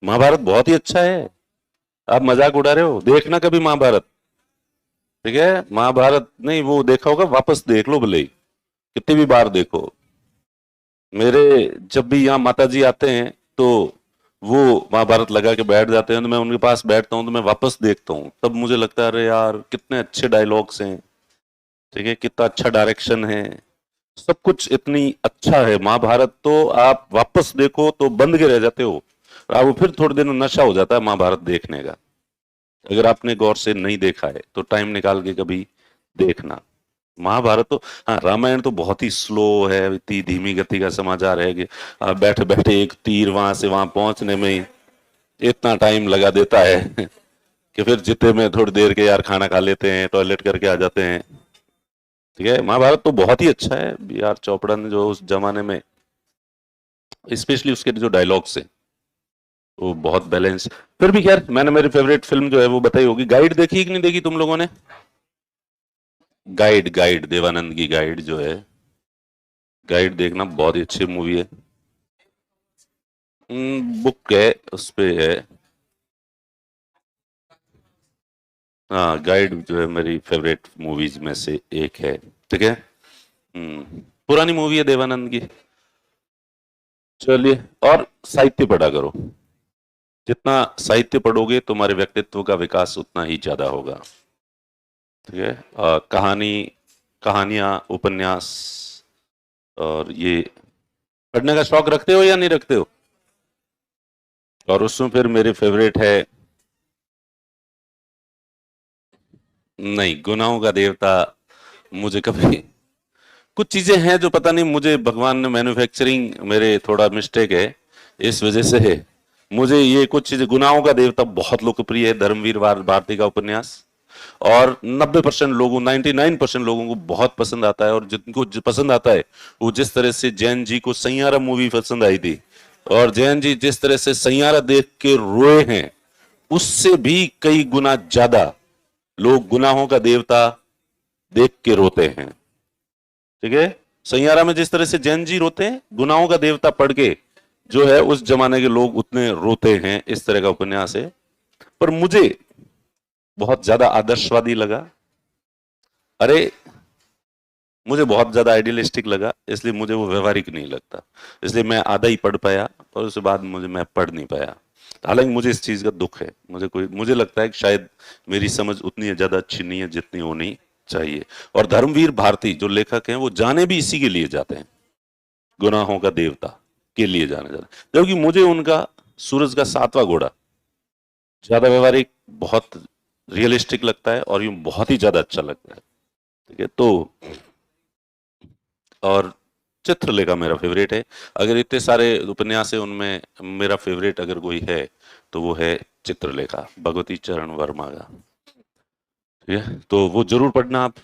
महाभारत बहुत ही अच्छा है। आप मजाक उड़ा रहे हो, देखना कभी महाभारत। ठीक है, महाभारत नहीं वो देखा होगा, वापस देख लो भले ही, कितनी भी बार देखो। मेरे जब भी यहाँ माता जी आते हैं तो वो महाभारत लगा के बैठ जाते हैं, तो मैं उनके पास बैठता हूँ, तो मैं वापस देखता हूँ, तब मुझे लगता है अरे यार कितने अच्छे डायलॉग्स हैं। ठीक है, कितना अच्छा डायरेक्शन है, सब कुछ इतनी अच्छा है। महाभारत तो आप वापस देखो तो बंद के रह जाते हो, आप फिर थोड़े दिन नशा हो जाता है महाभारत देखने का। अगर आपने गौर से नहीं देखा है तो टाइम निकाल के कभी देखना महाभारत तो। हाँ, रामायण तो बहुत ही स्लो है, इतनी धीमी गति का समाचार है कि आप बैठे बैठे एक तीर वहां से वहां पहुंचने में ही इतना टाइम लगा देता है कि फिर जितने में थोड़ी देर के यार खाना खा लेते हैं, टॉयलेट करके आ जाते हैं। ठीक है, महाभारत तो बहुत ही अच्छा है। बी आर चोपड़ा ने जो उस जमाने में, स्पेशली उसके जो डायलॉग्स हैं वो बहुत बैलेंस। फिर भी खैर, मैंने मेरी फेवरेट फिल्म जो है वो बताई होगी। गाइड देखी कि नहीं देखी तुम लोगों ने? गाइड, गाइड देवानंद की गाइड जो है, गाइड देखना, बहुत ही अच्छी मूवी है। बुक है, उस पे है। हाँ, गाइड जो है मेरी फेवरेट मूवीज में से एक है। ठीक है। पुरानी मूवी है देवानंद की। चलिए, और साहित्य पढ़ा करो। जितना साहित्य पढ़ोगे तुम्हारे व्यक्तित्व का विकास उतना ही ज्यादा होगा। ठीक है। कहानी, कहानियां, उपन्यास, और ये पढ़ने का शौक रखते हो या नहीं रखते हो? और उसमें फिर मेरे फेवरेट है, नहीं, गुनाहों का देवता मुझे कभी, कुछ चीजें हैं जो पता नहीं मुझे भगवान ने मैन्युफैक्चरिंग, मेरे थोड़ा मिस्टेक है इस वजह से है। मुझे ये कुछ चीजें, गुनाहों का देवता बहुत लोकप्रिय है, धर्मवीर भारती का उपन्यास, और 90% लोगों, 99% लोगों को बहुत पसंद आता है। और जिनको पसंद आता है, वो जिस तरह से जैन जी को सैयारा मूवी पसंद आई थी, और जैन जी जिस तरह से सैयारा देख के रोए हैं, उससे भी कई गुना ज्यादा लोग गुनाहों का देवता देख के रोते हैं। ठीक है, सैयारा में जिस तरह से जैन जी रोते हैं, गुनाहों का देवता पढ़ के जो है उस जमाने के लोग उतने रोते हैं। इस तरह का उपन्यास है। पर मुझे बहुत ज्यादा आदर्शवादी लगा। अरे, मुझे बहुत ज्यादा आइडियलिस्टिक लगा, इसलिए मुझे वो व्यवहारिक नहीं लगता। इसलिए मैं आधा ही पढ़ पाया, और उसके बाद मैं पढ़ नहीं पाया। हालांकि मुझे इस चीज का दुख है, मुझे लगता है कि शायद मेरी समझ उतनी ज्यादा अच्छी नहीं है जितनी होनी चाहिए। और धर्मवीर भारती जो लेखक हैं वो जाने भी इसी के लिए जाते हैं, गुनाहों का देवता के लिए जाने जाते हैं, जबकि मुझे उनका सूरज का सातवां घोड़ा ज्यादा व्यवहारिक, बहुत रियलिस्टिक लगता है, और यूं बहुत ही ज्यादा अच्छा लगता है। ठीक है, तो और चित्रलेखा मेरा फेवरेट है। अगर इतने सारे उपन्यास है उनमें मेरा फेवरेट अगर कोई है तो वो है चित्रलेखा, भगवती चरण वर्मा का। ठीक है, तो वो जरूर पढ़ना आप।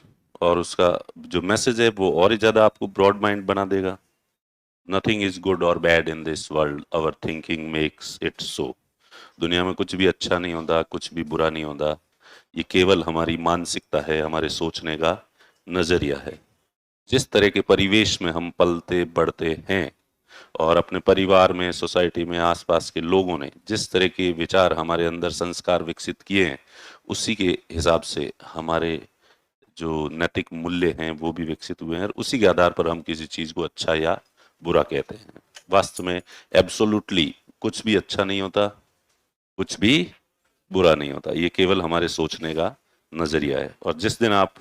और उसका जो मैसेज है वो और ही ज्यादा आपको ब्रॉड माइंड बना देगा। नथिंग इज गुड और bad in this world, our thinking makes it so. दुनिया में कुछ भी अच्छा नहीं होता, कुछ भी बुरा नहीं होता, ये केवल हमारी मानसिकता है, हमारे सोचने का नजरिया है। जिस तरह के परिवेश में हम पलते बढ़ते हैं, और अपने परिवार में, सोसाइटी में, आसपास के लोगों ने जिस तरह के विचार हमारे अंदर, संस्कार विकसित किए हैं, उसी के हिसाब से हमारे जो नैतिक मूल्य हैं वो भी विकसित हुए हैं, और उसी के आधार पर हम किसी चीज को अच्छा या बुरा कहते हैं। वास्तव में एब्सोल्युटली कुछ भी अच्छा नहीं होता, कुछ भी बुरा नहीं होता, ये केवल हमारे सोचने का नजरिया है। और जिस दिन आप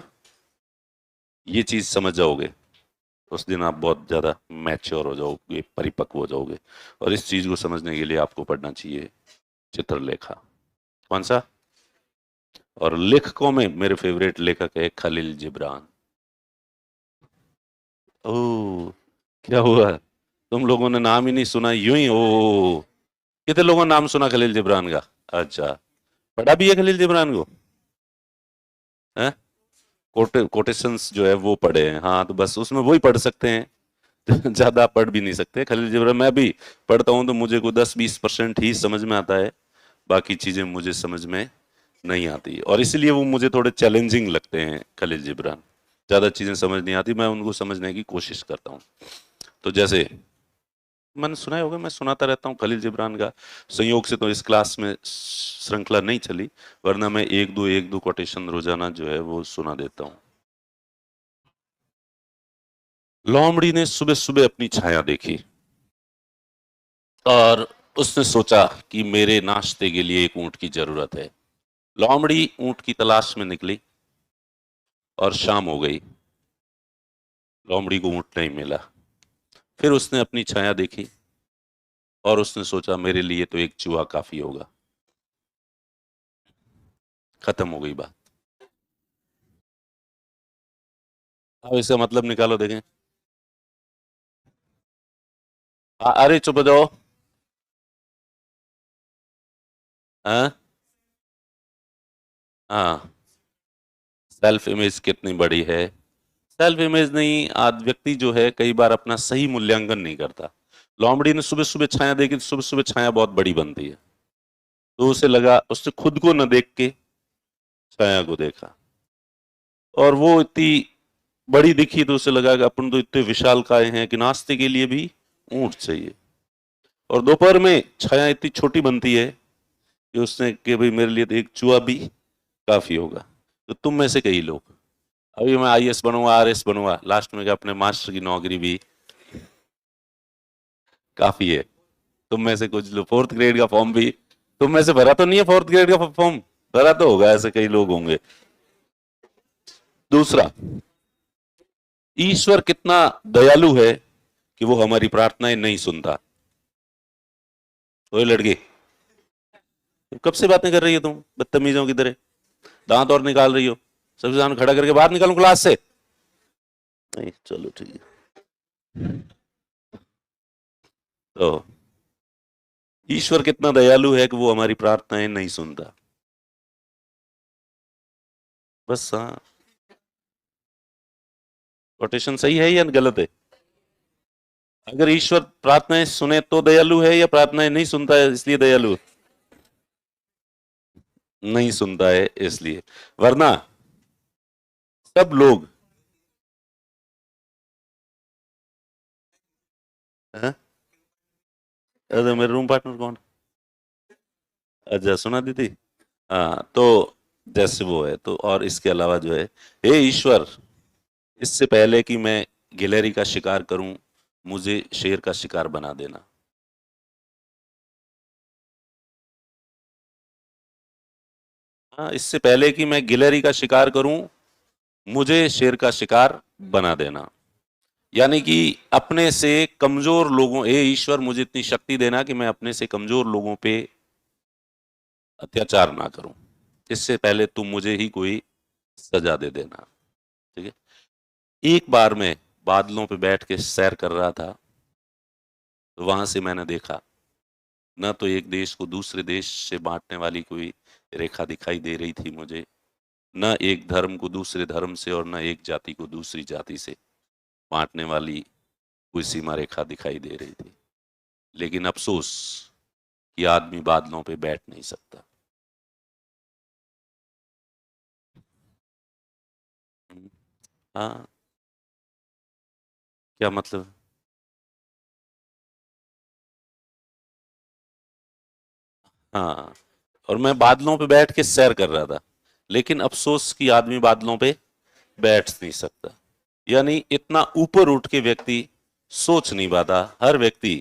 ये चीज समझ जाओगे, उस दिन आप बहुत ज्यादा मैच्योर हो जाओगे, परिपक्व हो जाओगे। और इस चीज को समझने के लिए आपको पढ़ना चाहिए चित्रलेखा। कौन सा? और लेखकों में मेरे फेवरेट लेखक है खलील जिब्रान। ओह, क्या हुआ, तुम लोगों ने नाम ही नहीं सुना, यूं ही? ओ, कितने लोगों ने नाम सुना खलील जिब्रान का? अच्छा, पढ़ा भी है खलील जिब्रान को? है, कोटेशंस जो है वो पढ़े हैं, हाँ, तो बस उसमें वही पढ़ सकते हैं। ज्यादा पढ़ भी नहीं सकते। खलील जिब्रान मैं भी पढ़ता हूँ तो मुझे को 10-20% ही समझ में आता है, बाकी चीजें मुझे समझ में नहीं आती, और इसलिए वो मुझे थोड़े चैलेंजिंग लगते हैं खलील जिब्रान। ज्यादा चीजें समझ नहीं आती, मैं उनको समझने की कोशिश करता हूँ। तो जैसे मैंने सुना ही होगा, मैं सुनाता रहता हूँ खलील जिब्रान का। संयोग से तो इस क्लास में श्रृंखला नहीं चली, वरना मैं एक दो कोटेशन रोजाना जो है वो सुना देता हूँ। लोमड़ी ने सुबह सुबह अपनी छाया देखी और उसने सोचा कि मेरे नाश्ते के लिए एक ऊंट की जरूरत है। लोमड़ी ऊंट की तलाश में निकली और शाम हो गई, लोमड़ी को ऊंट नहीं मिला। फिर उसने अपनी छाया देखी और उसने सोचा मेरे लिए तो एक चूहा काफी होगा। खत्म हो गई बात। अब इसका मतलब निकालो देखें। अरे चुप हो जाओ। हाँ हाँ, सेल्फ इमेज कितनी बड़ी है। सेल्फ इमेज नहीं, आज व्यक्ति जो है कई बार अपना सही मूल्यांकन नहीं करता। लोमड़ी ने सुबह सुबह छाया देखी तो सुबह सुबह छाया बहुत बड़ी बनती है, तो उसे लगा, उसने खुद को न देख के छाया को देखा, और वो इतनी बड़ी दिखी तो उसे लगा कि अपन तो इतने विशाल काय हैं कि नाश्ते के लिए भी ऊंट चाहिए। और दोपहर में छाया इतनी छोटी बनती है कि उसने कि भाई मेरे लिए तो एक चूहा भी काफी होगा। तो तुम में से कई लोग, अभी मैं आईएएस बनूंगा, आरएस बनूंगा, लास्ट में क्या अपने मास्टर की नौकरी भी काफी है। तुम में से कुछ लोग फोर्थ ग्रेड का फॉर्म भी, तुम में से भरा तो नहीं है फोर्थ ग्रेड का फॉर्म? भरा तो होगा, ऐसे कई लोग होंगे। दूसरा, ईश्वर कितना दयालु है कि वो हमारी प्रार्थनाएं नहीं सुनता। ओए लड़की, कब से बातें कर रही हो तुम बदतमीजों की तरह? दांत और निकाल रही हो? सबसे सामने खड़ा करके बाहर निकालूं क्लास से? नहीं, चलो ठीक है। तो ईश्वर कितना दयालु है कि वो हमारी प्रार्थनाएं नहीं सुनता। बस हाँ, कोटेशन सही है या गलत है? अगर ईश्वर प्रार्थनाएं सुने तो दयालु है, या प्रार्थनाएं नहीं सुनता है इसलिए दयालु? नहीं सुनता है इसलिए। वरना सब लोग, हाँ? अरे मेरे रूम पार्टनर कौन? अच्छा, सुना दी थी। हाँ तो जैसे वो है तो, और इसके अलावा जो है, हे ईश्वर, इससे पहले कि मैं गिलहरी का शिकार करूं, मुझे शेर का शिकार बना देना। हाँ, इससे पहले कि मैं गिलहरी का शिकार करूं, मुझे शेर का शिकार बना देना। यानी कि अपने से कमजोर लोगों, हे ईश्वर मुझे इतनी शक्ति देना कि मैं अपने से कमजोर लोगों पे अत्याचार ना करूं, इससे पहले तुम मुझे ही कोई सजा दे देना। ठीक है। एक बार मैं बादलों पे बैठ के सैर कर रहा था, तो वहां से मैंने देखा, न तो एक देश को दूसरे देश से बांटने वाली कोई रेखा दिखाई दे रही थी मुझे, न एक धर्म को दूसरे धर्म से, और न एक जाति को दूसरी जाति से बांटने वाली कोई सीमा रेखा दिखाई दे रही थी। लेकिन अफसोस कि आदमी बादलों पे बैठ नहीं सकता। हाँ, क्या मतलब? हाँ, और मैं बादलों पे बैठ के सैर कर रहा था, लेकिन अफसोस कि आदमी बादलों पे बैठ नहीं सकता। यानी इतना ऊपर उठ के व्यक्ति सोच नहीं पाता। हर व्यक्ति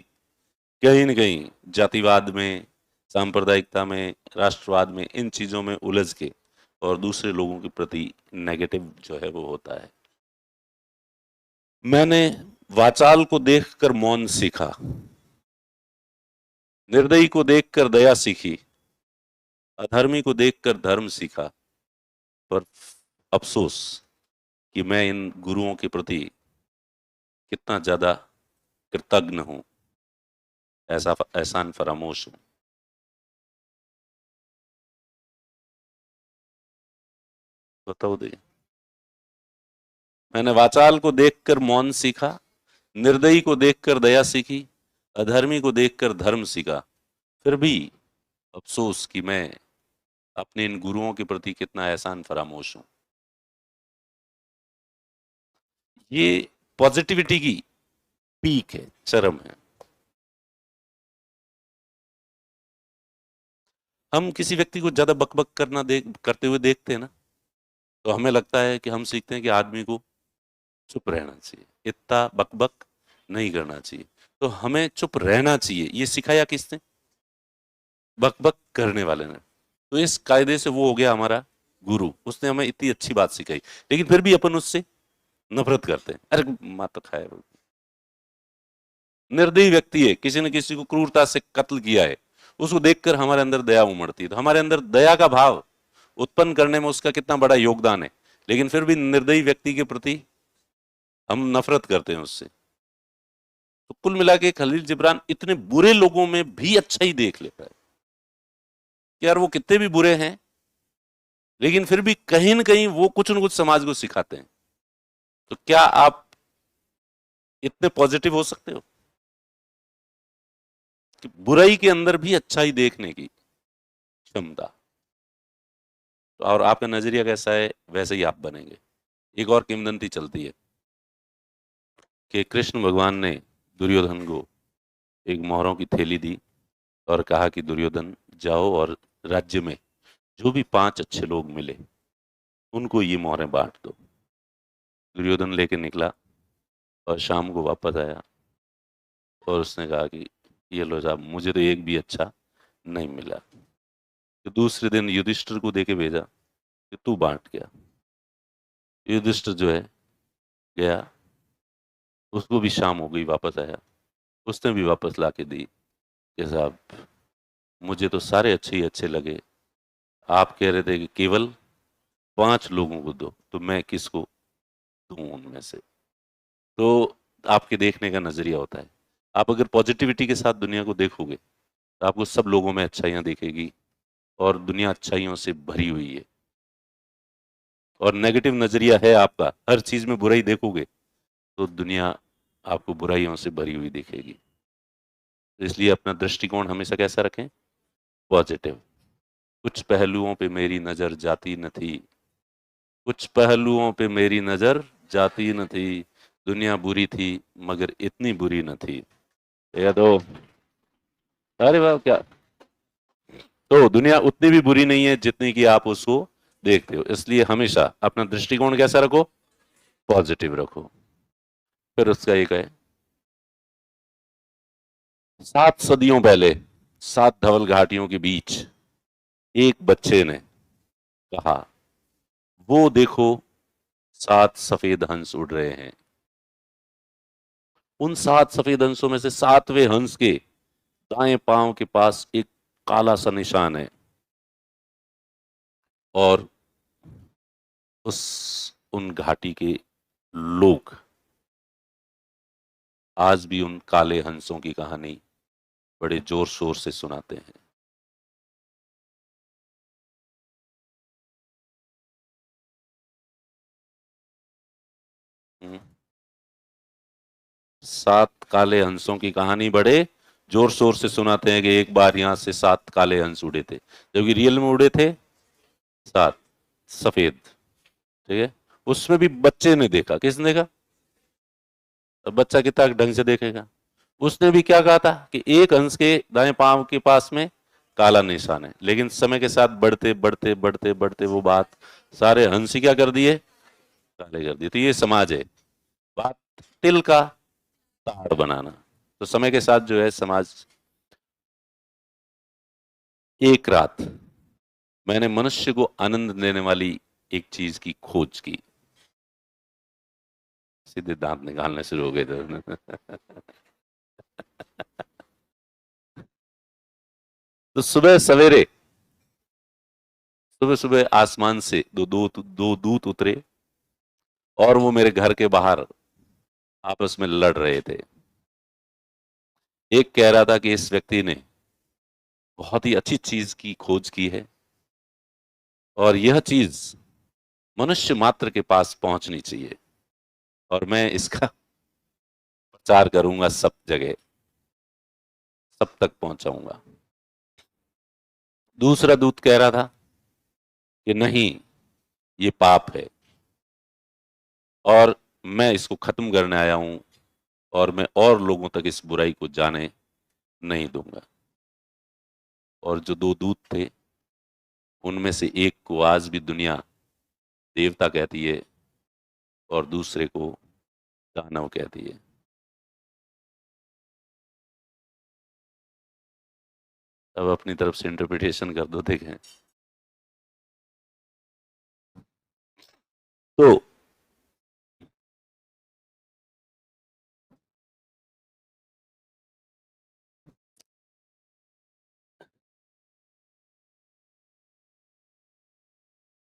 कहीं न कहीं जातिवाद में, सांप्रदायिकता में, राष्ट्रवाद में, इन चीजों में उलझ के और दूसरे लोगों के प्रति नेगेटिव जो है वो होता है। मैंने वाचाल को देखकर मौन सीखा, निर्दयी को देखकर दया सीखी, अधर्मी को देखकर धर्म सीखा, पर अफसोस कि मैं इन गुरुओं के प्रति कितना ज्यादा कृतज्ञ हूं, ऐसा एहसान फरामोश हूं। बताओ दे। मैंने वाचाल को देखकर मौन सीखा, निर्दयी को देखकर दया सीखी, अधर्मी को देखकर धर्म सीखा, फिर भी अफसोस कि मैं अपने इन गुरुओं के प्रति कितना एहसान फरामोश हूं। ये पॉजिटिविटी की पीक है, चरम है। हम किसी व्यक्ति को ज्यादा बकबक करते हुए देखते हैं ना, तो हमें लगता है कि हम सीखते हैं कि आदमी को चुप रहना चाहिए, इतना बकबक नहीं करना चाहिए। तो हमें चुप रहना चाहिए, ये सिखाया किसने? बकबक करने वाले ने। तो इस कायदे से वो हो गया हमारा गुरु, उसने हमें इतनी अच्छी बात सिखाई, लेकिन फिर भी अपन उससे नफरत करते हैं। अरे माता खाए, निर्दयी व्यक्ति है, किसी ने किसी को क्रूरता से कत्ल किया है, उसको देखकर हमारे अंदर दया उमड़ती है। तो हमारे अंदर दया का भाव उत्पन्न करने में उसका कितना बड़ा योगदान है, लेकिन फिर भी निर्दयी व्यक्ति के प्रति हम नफरत करते हैं उससे। तो कुल मिला के खलील जिब्रान इतने बुरे लोगों में भी अच्छा ही देख लेता है कि यार वो कितने भी बुरे हैं, लेकिन फिर भी कहीं ना कहीं वो कुछ न कुछ समाज को सिखाते हैं। तो क्या आप इतने पॉजिटिव हो सकते हो कि बुराई के अंदर भी अच्छाई देखने की क्षमता? तो और आपका नजरिया कैसा है, वैसे ही आप बनेंगे। एक और किंवदंती चलती है कि कृष्ण भगवान ने दुर्योधन को एक मोहरों की थैली दी और कहा कि दुर्योधन जाओ और राज्य में जो भी 5 अच्छे लोग मिले उनको ये मोहरें बांट दो। दुर्योधन लेके निकला और शाम को वापस आया और उसने कहा कि ये लो साहब, मुझे तो एक भी अच्छा नहीं मिला। तो दूसरे दिन युधिष्ठिर को देके भेजा कि तू बांट गया। युधिष्ठिर जो है गया, उसको भी शाम हो गई, वापस आया, उसने भी वापस ला के दी कि साहब मुझे तो सारे अच्छे ही अच्छे लगे, आप कह रहे थे कि केवल 5 लोगों को दो, तो मैं किसको दूं उनमें से? तो आपके देखने का नजरिया होता है। आप अगर पॉजिटिविटी के साथ दुनिया को देखोगे तो आपको सब लोगों में अच्छाइयाँ दिखेगी और दुनिया अच्छाइयों से भरी हुई है। और नेगेटिव नजरिया है आपका, हर चीज में बुराई देखोगे तो दुनिया आपको बुराइयों से भरी हुई दिखेगी। तो इसलिए अपना दृष्टिकोण हमेशा कैसा रखें? पॉजिटिव। कुछ पहलुओं पे मेरी नजर जाती न थी, कुछ पहलुओं पे मेरी नजर जाती न थी, दुनिया बुरी थी मगर इतनी बुरी न थी। ये तो, अरे वाह क्या! तो दुनिया उतनी भी बुरी नहीं है जितनी कि आप उसको देखते हो। इसलिए हमेशा अपना दृष्टिकोण कैसा रखो? पॉजिटिव रखो। फिर उसका एक है, 7 सदियों पहले 7 धवल घाटियों के बीच एक बच्चे ने कहा, वो देखो 7 सफेद हंस उड़ रहे हैं। उन 7 सफेद हंसों में से 7वें हंस के दाएं पांव के पास एक काला सा निशान है, और उस उन घाटी के लोग आज भी उन काले हंसों की कहानी बड़े जोर शोर से सुनाते हैं। हम्म। 7 काले हंसों की कहानी बड़े जोर शोर से सुनाते हैं कि एक बार यहां से 7 काले हंस उड़े थे, जबकि रियल में उड़े थे 7 सफेद। ठीक है, उसमें भी बच्चे ने देखा। किसने देखा? अब बच्चा कितना ढंग से देखेगा? उसने भी क्या कहा था कि एक हंस के दाएं पांव के पास में काला निशान है, लेकिन समय के साथ बढ़ते बढ़ते बढ़ते बढ़ते वो बात सारे हंस ही क्या कर दिए? काले कर दिए। तो ये समाज है, बात तिल का ताड़ बनाना। तो समय के साथ जो है समाज, एक रात मैंने मनुष्य को आनंद देने वाली एक चीज की खोज की। सीधे दांत निकालने शुरू हो गए थे। तो सुबह सवेरे, सुबह सुबह आसमान से दो दूत उतरे और वो मेरे घर के बाहर आपस में लड़ रहे थे। एक कह रहा था कि इस व्यक्ति ने बहुत ही अच्छी चीज की खोज की है और यह चीज मनुष्य मात्र के पास पहुंचनी चाहिए, और मैं इसका प्रचार करूंगा, सब जगह सब तक पहुंचाऊंगा। दूसरा दूत कह रहा था कि नहीं, ये पाप है और मैं इसको खत्म करने आया हूं और मैं और लोगों तक इस बुराई को जाने नहीं दूंगा। और जो 2 दूत थे उनमें से एक को आज भी दुनिया देवता कहती है और दूसरे को दानव कहती है। अब अपनी तरफ से इंटरप्रिटेशन कर दो, देखें। तो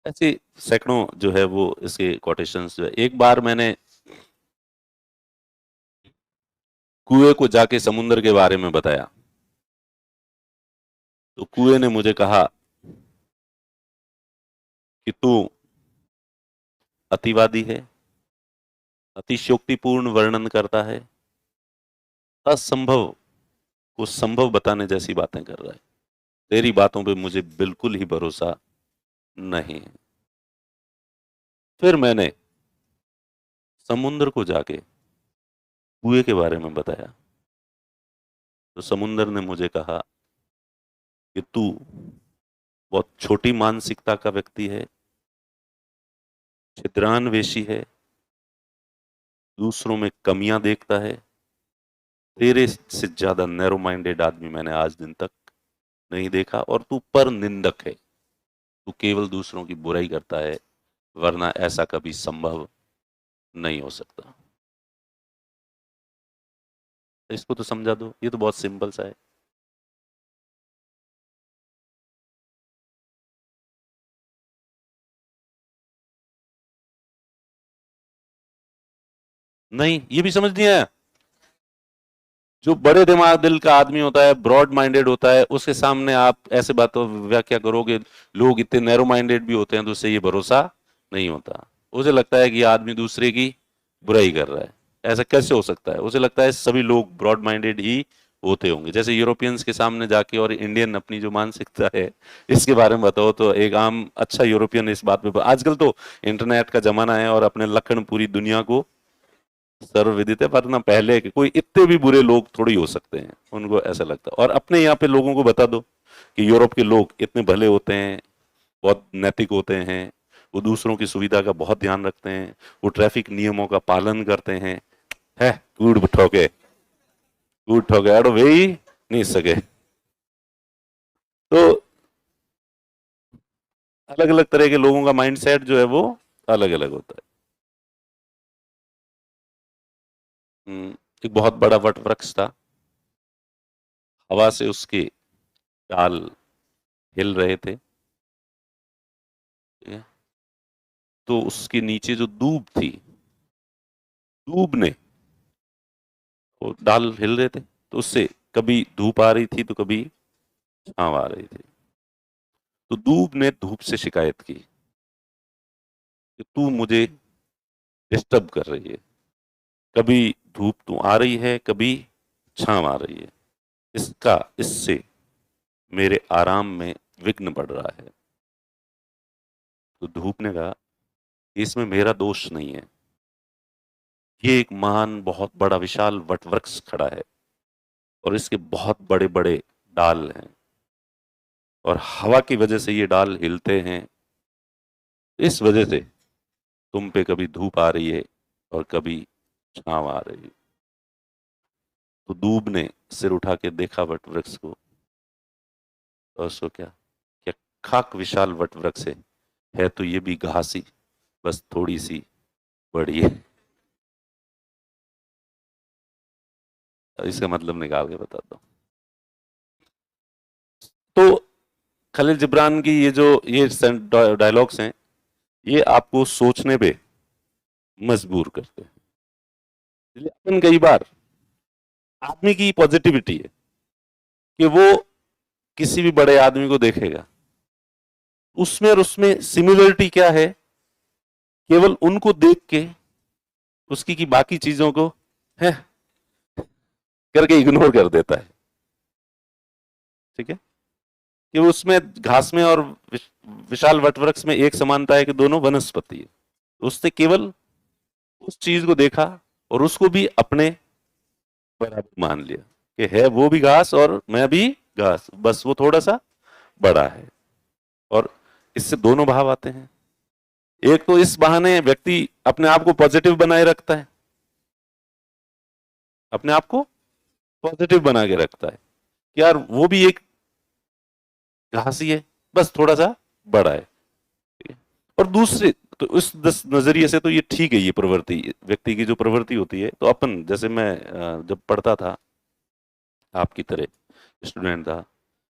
ऐसे सैकड़ों जो है वो इसके कोटेशंस जो है। एक बार मैंने कुएं को जाके समुद्र के बारे में बताया, तो कुएं ने मुझे कहा कि तू अतिवादी है, अतिशयोक्तिपूर्ण वर्णन करता है, असंभव को संभव बताने जैसी बातें कर रहा है, तेरी बातों पे मुझे बिल्कुल ही भरोसा नहीं है। फिर मैंने समुद्र को जाके कुएं के बारे में बताया, तो समुद्र ने मुझे कहा कि तू बहुत छोटी मानसिकता का व्यक्ति है, छिद्रान्वेषी है, दूसरों में कमियां देखता है, तेरे से ज्यादा नैरो माइंडेड आदमी मैंने आज दिन तक नहीं देखा, और तू पर निंदक है, तू केवल दूसरों की बुराई करता है, वरना ऐसा कभी संभव नहीं हो सकता। इसको तो समझा दो, ये तो बहुत सिंपल सा है। नहीं, ये भी समझ नहीं आया। जो बड़े दिमाग दिल का आदमी होता है, ब्रॉड माइंडेड होता है, उसके सामने आप ऐसे बातों व्याख्या करोगे, लोग इतने नैरो माइंडेड भी होते हैं तो उससे ये भरोसा नहीं होता। उसे लगता है कि ये आदमी दूसरे की बुराई कर रहा है। ऐसा कैसे हो सकता है? उसे लगता है सभी लोग ब्रॉड माइंडेड ही होते होंगे। जैसे यूरोपियंस के सामने जाके और इंडियन अपनी जो मानसिकता है इसके बारे में बताओ, तो एक आम अच्छा यूरोपियन इस बात पे, आजकल तो इंटरनेट का जमाना है और अपने लक्षण पूरी दुनिया को सर्वविदित है, वरना पहले के कोई इतने भी बुरे लोग थोड़ी हो सकते हैं, उनको ऐसा लगता है। और अपने यहाँ पे लोगों को बता दो कि यूरोप के लोग इतने भले होते हैं, बहुत नैतिक होते हैं, वो दूसरों की सुविधा का बहुत ध्यान रखते हैं, वो ट्रैफिक नियमों का पालन करते हैं, है कूड़ ठोके अड़ो वे ही नहीं सके। तो अलग अलग तरह के लोगों का माइंडसेट जो है वो अलग अलग होता है। एक बहुत बड़ा वट वृक्ष था, हवा से उसके डाल हिल रहे थे, तो उसके नीचे जो दूब थी, दूब ने, वो डाल हिल रहे थे तो उससे कभी धूप आ रही थी तो कभी छांव आ रही थी। तो दूब ने धूप से शिकायत की कि तू मुझे डिस्टर्ब कर रही है, कभी धूप तू आ रही है, कभी छांव आ रही है, इससे मेरे आराम में विघ्न पड़ रहा है। तो धूप ने कहा इसमें मेरा दोष नहीं है, ये एक महान बहुत बड़ा विशाल वटवृक्ष खड़ा है और इसके बहुत बड़े बड़े डाल हैं, और हवा की वजह से ये डाल हिलते हैं, इस वजह से तुम पे कभी धूप आ रही है और कभी छांव आ रही है। तो दूब ने सिर उठा के देखा वटवृक्ष को, और उसको क्या क्या खाक विशाल वटवृक्ष है तो ये भी घासी, बस थोड़ी सी बड़ी है। इसका मतलब निकाल के बता दो। तो खलील जिब्रान की ये डायलॉग्स हैं, ये आपको सोचने पे मजबूर करते हैं। इसलिए अपन कई बार, आदमी की पॉजिटिविटी है कि वो किसी भी बड़े आदमी को देखेगा, उसमें और उसमें सिमिलरिटी क्या है, केवल उनको देख के उसकी की बाकी चीजों को है करके इग्नोर कर देता है। ठीक है, कि उसमें घास में और विशाल वटवृक्ष में एक समानता है कि दोनों वनस्पति है। उसने केवल उस चीज को देखा और उसको भी अपने बराबर मान लिया कि है वो भी घास और मैं भी घास, बस वो थोड़ा सा बड़ा है। और इससे दोनों भाव आते हैं। एक तो इस बहाने व्यक्ति अपने आप को पॉजिटिव बनाए रखता है, अपने आप को पॉजिटिव बना के रखता है कि यार वो भी एक घास ही है, बस थोड़ा सा बड़ा है। और दूसरे तो इस नजरिए से तो ये ठीक है, ये प्रवृत्ति व्यक्ति की जो प्रवृत्ति होती है। तो अपन जैसे मैं जब पढ़ता था, आपकी तरह स्टूडेंट था,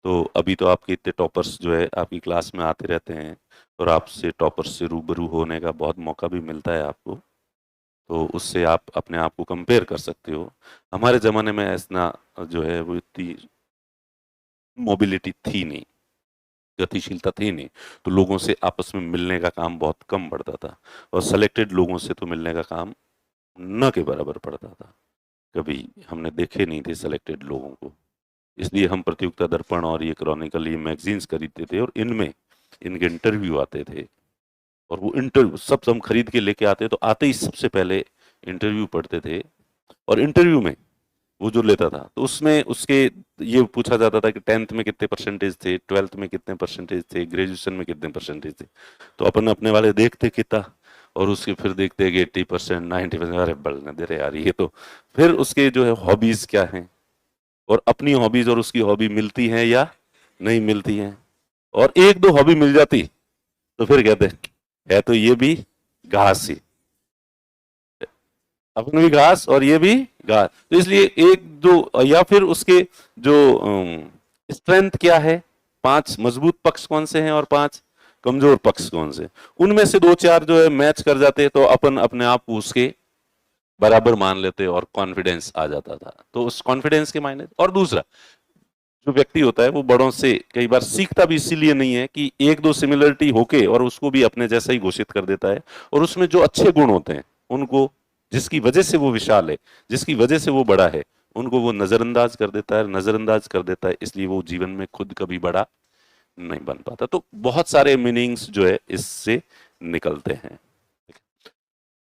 तो अभी तो आपके इतने टॉपर्स जो है आपकी क्लास में आते रहते हैं और आपसे टॉपर्स से रूबरू होने का बहुत मौका भी मिलता है आपको, तो उससे आप अपने आप को कंपेयर कर सकते हो। हमारे ज़माने में ऐसा जो है वो इतनी मोबिलिटी थी नहीं, गतिशीलता थी नहीं, तो लोगों से आपस में मिलने का काम बहुत कम पड़ता था, और सेलेक्टेड लोगों से तो मिलने का काम न के बराबर पड़ता था। कभी हमने देखे नहीं थे सेलेक्टेड लोगों को, इसलिए हम प्रतियोगिता दर्पण और ये क्रॉनिकल, ये मैगजीन्स खरीदते थे और इनमें इनके इंटरव्यू आते थे, और वो इंटरव्यू सब हम खरीद के लेके आते, तो आते ही सबसे पहले इंटरव्यू पढ़ते थे। और इंटरव्यू में वो जो लेता था तो उसमें उसके ये पूछा जाता था कि 10th में कितने परसेंटेज थे, 12th में कितने परसेंटेज थे, ग्रेजुएशन में कितने परसेंटेज थे। तो अपन अपने वाले देखते कितना, और उसके फिर देखते कि 80%, 90%, अरे बढ़ने दे रहे यार ये तो। फिर उसके जो है हॉबीज क्या हैं, और अपनी हॉबीज और उसकी हॉबी मिलती हैं या नहीं मिलती हैं, और एक दो हॉबी मिल जाती तो फिर कहते है तो ये भी घास ही, अपन भी घास और ये भी घास। तो इसलिए एक दो, या फिर उसके जो स्ट्रेंथ क्या है, 5 मजबूत पक्ष कौन से हैं और 5 कमजोर पक्ष कौन से, उनमें से 2-4 जो है मैच कर जाते तो अपन अपने आप को उसके बराबर मान लेते और कॉन्फिडेंस आ जाता था। तो उस कॉन्फिडेंस के मायने, और दूसरा जो व्यक्ति होता है वो बड़ों से कई बार सीखता भी इसीलिए नहीं है कि एक दो सिमिलरिटी होके और उसको भी अपने जैसा ही घोषित कर देता है, और उसमें जो अच्छे गुण होते हैं उनको, जिसकी वजह से वो विशाल है, जिसकी वजह से वो बड़ा है, उनको वो नजरअंदाज कर देता है, नजरअंदाज कर देता है, इसलिए वो जीवन में खुद कभी बड़ा नहीं बन पाता। तो बहुत सारे मीनिंग्स जो है इससे निकलते हैं।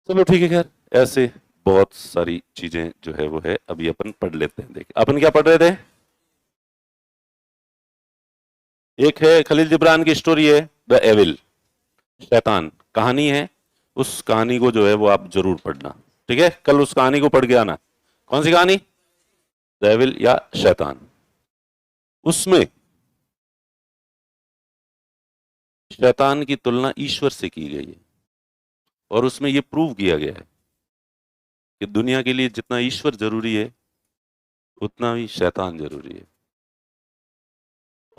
चलो ठीक है, खैर ऐसे बहुत सारी चीजें जो है वो है, अभी अपन पढ़ लेते हैं। देखिए अपन क्या पढ़ रहे थे, एक है खलील जिब्रान की स्टोरी है द एविल, शैतान कहानी है। उस कहानी को जो है वो आप जरूर पढ़ना, ठीक है, कल उस कहानी को पढ़ के आना। कौन सी कहानी, द एविल या शैतान। उसमें शैतान की तुलना ईश्वर से की गई है, और उसमें यह प्रूव किया गया है कि दुनिया के लिए जितना ईश्वर जरूरी है उतना ही शैतान जरूरी है,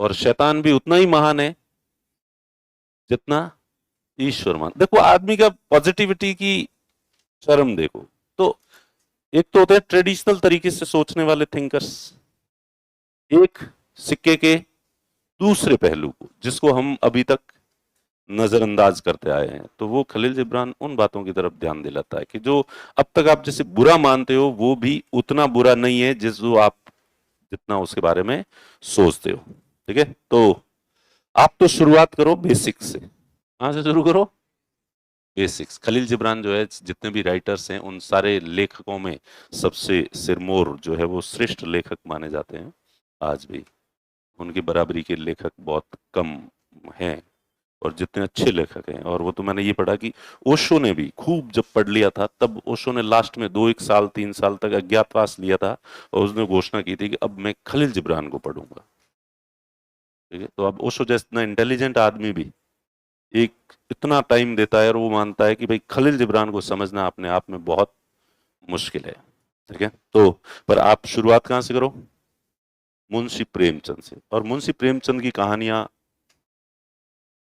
और शैतान भी उतना ही महान है जितना ईश्वर मान। देखो आदमी का पॉजिटिविटी की चरम देखो, तो एक तो होते हैं ट्रेडिशनल तरीके से सोचने वाले थिंकर्स, एक सिक्के के दूसरे पहलू को जिसको हम अभी तक नजरअंदाज करते आए हैं, तो वो खलील जिब्रान उन बातों की तरफ ध्यान दिलाता है कि जो अब तक आप जैसे बुरा मानते हो वो भी उतना बुरा नहीं है जो आप जितना उसके बारे में सोचते हो। ठीक है, तो आप तो शुरुआत करो बेसिक से। कहां से शुरू करो, बेसिक्स। खलील जिब्रान जो है जितने भी राइटर्स हैं उन सारे लेखकों में सबसे सिरमौर जो है वो श्रेष्ठ लेखक माने जाते हैं। आज भी उनकी बराबरी के लेखक बहुत कम हैं, और जितने अच्छे लेखक हैं, और वो तो मैंने ये पढ़ा कि ओशो ने भी खूब जब पढ़ लिया था तब ओशो ने लास्ट में 2-1 साल 3 साल तक अज्ञातवास लिया था, और उसने घोषणा की थी कि अब मैं खलील जिब्रान को पढ़ूंगा। ठीक है, तो अब ओशो जैसा इंटेलिजेंट आदमी भी एक इतना टाइम देता है और वो मानता है कि भाई खलील जिब्रान को समझना अपने आप में बहुत मुश्किल है। ठीक है, तो पर आप शुरुआत कहां से करो, मुंशी प्रेमचंद से। और मुंशी प्रेमचंद की कहानियां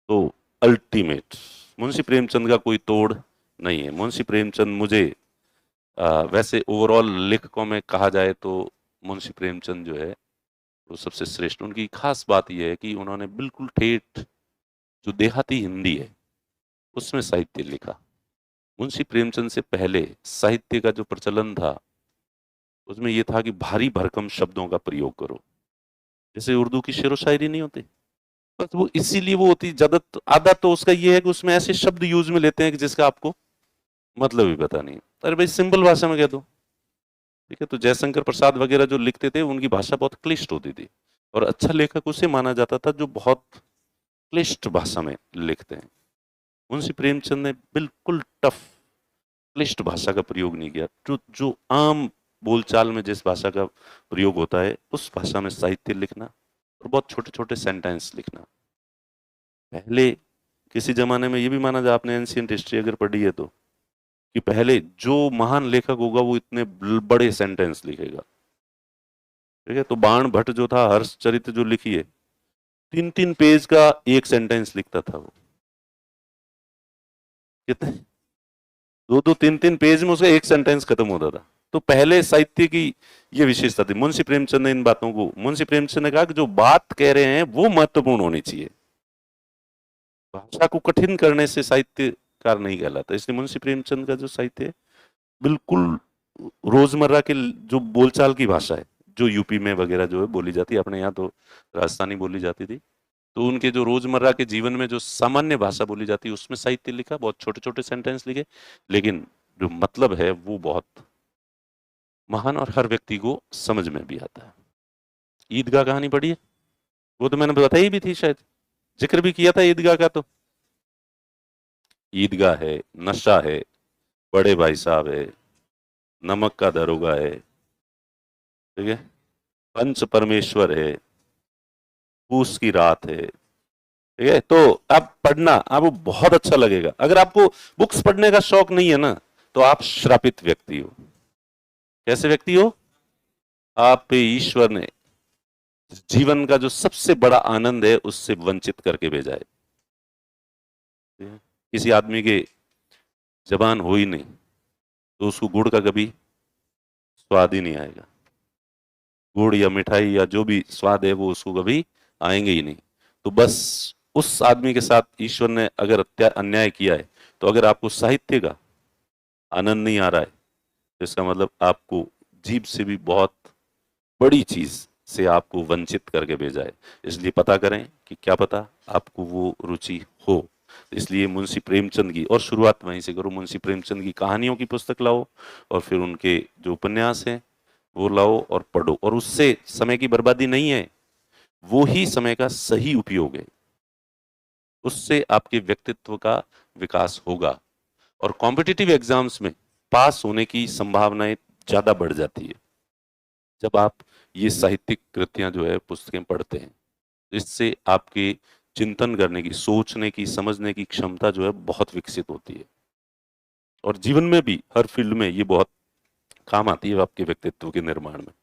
तो अल्टीमेट, मुंशी प्रेमचंद का कोई तोड़ नहीं है। मुंशी प्रेमचंद मुझे वैसे ओवरऑल लेखकों में कहा जाए तो मुंशी प्रेमचंद जो है वो सबसे श्रेष्ठ। उनकी खास बात यह है कि उन्होंने बिल्कुल ठेठ जो देहाती हिंदी है उसमें साहित्य लिखा। मुंशी प्रेमचंद से पहले साहित्य का जो प्रचलन था उसमें यह था कि भारी भरकम शब्दों का प्रयोग करो, जैसे उर्दू की शेरो शायरी नहीं होती, बस वो इसीलिए वो होती ज्यादा। आधा तो उसका ये है कि उसमें ऐसे शब्द यूज में लेते हैं कि जिसका आपको मतलब ही पता नहीं। अरे भाई सिंपल भाषा में कह दो। ठीक है, तो जयशंकर प्रसाद वगैरह जो लिखते थे उनकी भाषा बहुत क्लिष्ट होती थी, और अच्छा लेखक उसे माना जाता था जो बहुत क्लिष्ट भाषा में लिखते हैं। मुंशी प्रेमचंद ने बिल्कुल टफ क्लिष्ट भाषा का प्रयोग नहीं किया। जो जो आम बोलचाल में जिस भाषा का प्रयोग होता है उस भाषा में साहित्य लिखना और बहुत छोटे छोटे सेंटेंस लिखना। पहले किसी जमाने में ये भी माना जाए, आपने एंशियंट हिस्ट्री अगर पढ़ी है तो, कि पहले जो महान लेखक होगा वो इतने बड़े सेंटेंस लिखेगा। ठीक है, तो बाण भट्ट जो था, हर्षचरित जो लिखी है, 3-3 पेज का एक सेंटेंस लिखता था वो। कितने 2-2, 3-3 पेज में उसका एक सेंटेंस खत्म होता था। तो पहले साहित्य की ये विशेषता थी। मुंशी प्रेमचंद ने इन बातों को, मुंशी प्रेमचंद ने कहा कि जो बात कह रहे हैं वो महत्वपूर्ण होनी चाहिए, भाषा को कठिन करने से साहित्यकार नहीं कहलाता। इसलिए मुंशी प्रेमचंद का जो साहित्य है बिल्कुल रोजमर्रा के जो बोलचाल की भाषा है, जो यूपी में वगैरह जो है बोली जाती है, अपने यहाँ तो राजस्थानी बोली जाती थी, तो उनके जो रोजमर्रा के जीवन में जो सामान्य भाषा बोली जाती है उसमें साहित्य लिखा, बहुत छोटे छोटे सेंटेंस लिखे, लेकिन जो मतलब है वो बहुत महान और हर व्यक्ति को समझ में भी आता है। ईदगाह कहानी पढ़ी है? वो तो मैंने बताई भी थी, शायद जिक्र भी किया था ईदगाह का। तो ईदगाह है, नशा है, बड़े भाई साहब है, नमक का दरोगा है, ठीक है, पंच परमेश्वर है, पूस की रात है, ठीक है। तो आप पढ़ना, आपको बहुत अच्छा लगेगा। अगर आपको बुक्स पढ़ने का शौक नहीं है ना, तो आप श्रापित व्यक्ति हो। कैसे व्यक्ति हो? आप पे ईश्वर ने जीवन का जो सबसे बड़ा आनंद है उससे वंचित करके भेजा है। किसी आदमी के जबान हो ही नहीं तो उसको गुड़ का कभी स्वाद ही नहीं आएगा। गुड़ या मिठाई या जो भी स्वाद है वो उसको कभी आएंगे ही नहीं। तो बस उस आदमी के साथ ईश्वर ने अगर अन्याय किया है, तो अगर आपको साहित्य का आनंद नहीं आ रहा है तो इसका मतलब आपको जीभ से भी बहुत बड़ी चीज से आपको वंचित करके भेजा है। इसलिए पता करें कि क्या पता आपको वो रुचि हो। इसलिए मुंशी प्रेमचंद की, और शुरुआत वहीं से करो, मुंशी प्रेमचंद की कहानियों की पुस्तक लाओ और फिर उनके जो उपन्यास हैं वो लाओ और पढ़ो। और उससे समय की बर्बादी नहीं है, वो ही समय का सही उपयोग है। उससे आपके व्यक्तित्व का विकास होगा और कॉम्पिटिटिव एग्जाम्स में पास होने की संभावनाएं ज्यादा बढ़ जाती है जब आप ये साहित्यिक कृतियां जो है, पुस्तकें पढ़ते हैं। इससे आपके चिंतन करने की, सोचने की, समझने की क्षमता जो है बहुत विकसित होती है और जीवन में भी हर फील्ड में ये बहुत काम आती है आपके व्यक्तित्व के निर्माण में।